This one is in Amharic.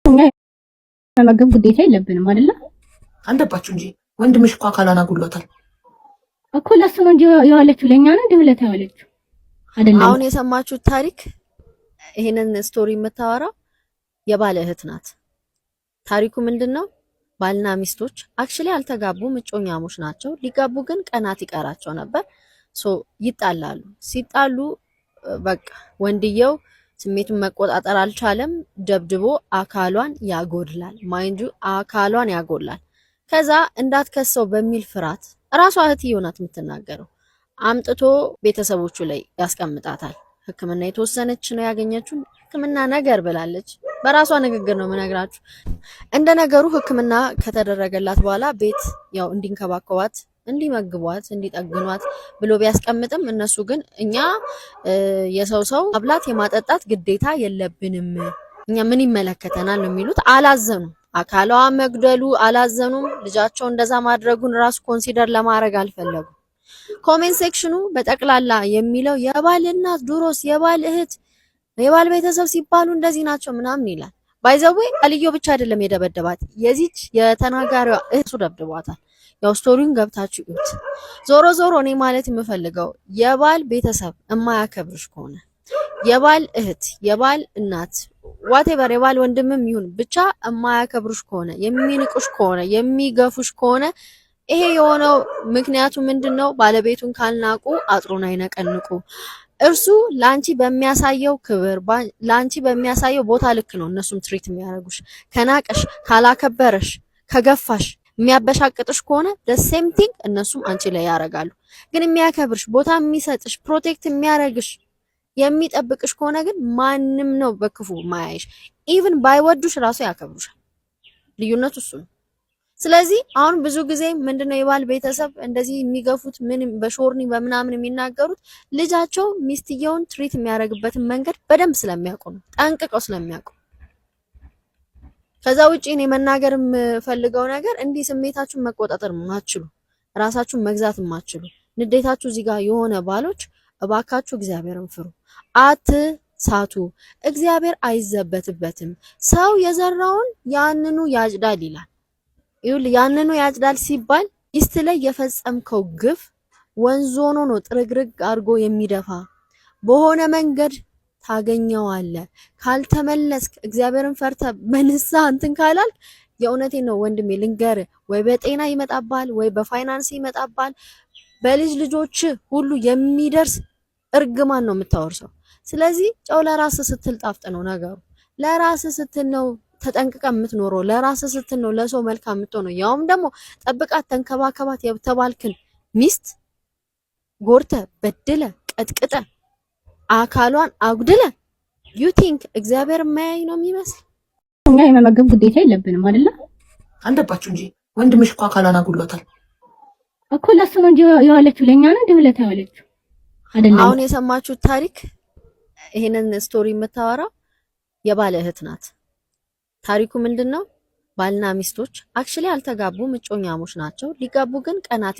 እኛ መመገብ ግዴታ የለብንም አይደለ? አለባችሁ እንጂ ወንድምሽ እኮ አካሏን አጉሏታል እኮ። ለሱ ነው እንጂ የዋለችው ለኛ ነው እንደ ሁለት ያዋለችው አይደለም። አሁን የሰማችሁት ታሪክ ይሄንን ስቶሪ የምታወራው የባለ እህት ናት። ታሪኩ ምንድነው? ባልና ሚስቶች አክቹሊ አልተጋቡም፣ እጮኛሞች ናቸው። ሊጋቡ ግን ቀናት ይቀራቸው ነበር። ይጣላሉ። ሲጣሉ በቃ ወንድየው ስሜቱን መቆጣጠር አልቻለም። ደብድቦ አካሏን ያጎድላል። ማይንዱ አካሏን ያጎድላል። ከዛ እንዳትከሰው በሚል ፍርሃት ራሷ እህትየው ናት የምትናገረው፣ አምጥቶ ቤተሰቦቹ ላይ ያስቀምጣታል። ሕክምና የተወሰነች ነው ያገኘችው። ሕክምና ነገር ብላለች። በራሷ ንግግር ነው የምነግራችሁ። እንደ ነገሩ ሕክምና ከተደረገላት በኋላ ቤት ያው እንዲንከባከቧት፣ እንዲመግቧት፣ እንዲጠግኗት ብሎ ቢያስቀምጥም እነሱ ግን እኛ የሰው ማብላት የማጠጣት ግዴታ የለብንም፣ እኛ ምን ይመለከተናል ነው የሚሉት። አላዘኑ፣ አካሏ መግደሉ አላዘኑም። ልጃቸው እንደዛ ማድረጉን ራሱ ኮንሲደር ለማድረግ አልፈለጉ። ኮሜንት ሴክሽኑ በጠቅላላ የሚለው የባል እናት ድሮስ የባል እህት የባል ቤተሰብ ሲባሉ እንደዚህ ናቸው ምናምን ይላል። ባይዘዌ አልዮ ብቻ አይደለም የደበደባት፣ የዚች የተናጋሪዋ እህቱ ደብድቧታል። ያው ስቶሪውን ገብታችሁ እዩት። ዞሮ ዞሮ እኔ ማለት የምፈልገው የባል ቤተሰብ የማያከብርሽ ከሆነ የባል እህት፣ የባል እናት፣ ዋቴቨር የባል ወንድምም ይሁን ብቻ የማያከብርሽ ከሆነ የሚንቁሽ ከሆነ የሚገፉሽ ከሆነ ይሄ የሆነው ምክንያቱ ምንድነው? ባለቤቱን ካልናቁ አጥሩን አይነቀንቁ። እርሱ ላንቺ በሚያሳየው ክብር ላንቺ በሚያሳየው ቦታ ልክ ነው እነሱም ትሪት የሚያደርጉሽ። ከናቀሽ፣ ካላከበረሽ፣ ከገፋሽ፣ የሚያበሻቅጥሽ ከሆነ the same thing እነሱም አንቺ ላይ ያደርጋሉ። ግን የሚያከብርሽ፣ ቦታ የሚሰጥሽ፣ ፕሮቴክት የሚያደርግሽ፣ የሚጠብቅሽ ከሆነ ግን ማንም ነው በክፉ ማያይሽ። ኢቭን ባይወዱሽ ራሱ ያከብሩሻል። ልዩነቱ እሱ ነው። ስለዚህ አሁን ብዙ ጊዜ ምንድነው የባል ቤተሰብ እንደዚህ የሚገፉት ምን በሾርኒ በምናምን የሚናገሩት ልጃቸው ሚስትየውን ትሪት የሚያደርግበትን መንገድ በደንብ ስለሚያውቁ ነው፣ ጠንቅቀው ስለሚያውቁ። ከዛ ውጪ እኔ መናገር የምፈልገው ነገር እንዲህ ስሜታችሁን መቆጣጠር ማትችሉ፣ ራሳችሁን መግዛት ማትችሉ፣ ንዴታችሁ እዚህ ጋር የሆነ ባሎች እባካችሁ እግዚአብሔርን ፍሩ፣ አትሳቱ። እግዚአብሔር አይዘበትበትም። ሰው የዘራውን ያንኑ ያጭዳል ይላል። ይሁን ያንኑ ያጭዳል ሲባል ሚስት ላይ የፈጸምከው ግፍ ወንዝ ሆኖ ነው ጥርግርግ አድርጎ የሚደፋ። በሆነ መንገድ ታገኘዋለህ። ካልተመለስክ እግዚአብሔርን ፈርተ በንስሐ እንትን ካላል የእውነቴን ነው ወንድሜ ልንገር፣ ወይ በጤና ይመጣባል፣ ወይ በፋይናንስ ይመጣባል። በልጅ ልጆች ሁሉ የሚደርስ እርግማን ነው የምታወርሰው። ስለዚህ ጨው ለራስ ስትል ጣፍጥ ነው ነገሩ። ለራስ ስትል ነው ተጠንቅቀ የምትኖረው፣ ለራስ ስትል ነው ለሰው መልካም የምትሆነው። ያውም ደግሞ ጠብቃት ተንከባከባት የተባልክን ሚስት ጎርተ በድለ ቀጥቅጠ አካሏን አጉድለ ዩ ቲንክ እግዚአብሔር የማያይ ነው የሚመስል? እኛ የመመገብ ግዴታ የለብንም አይደለ? አለባችሁ እንጂ ወንድምሽ እኮ አካሏን አጉሏታል እኮ። ለሱ ነው እንጂ የዋለችው ለኛ ነው እንደ ሁለት ያዋለችው አይደለም። አሁን የሰማችሁት ታሪክ ይሄንን ስቶሪ የምታወራው የባለ እህት ናት። ታሪኩ ምንድነው? ባልና ሚስቶች አክቹሊ አልተጋቡም፣ እጮኛሞች ናቸው። ሊጋቡ ግን ቀናት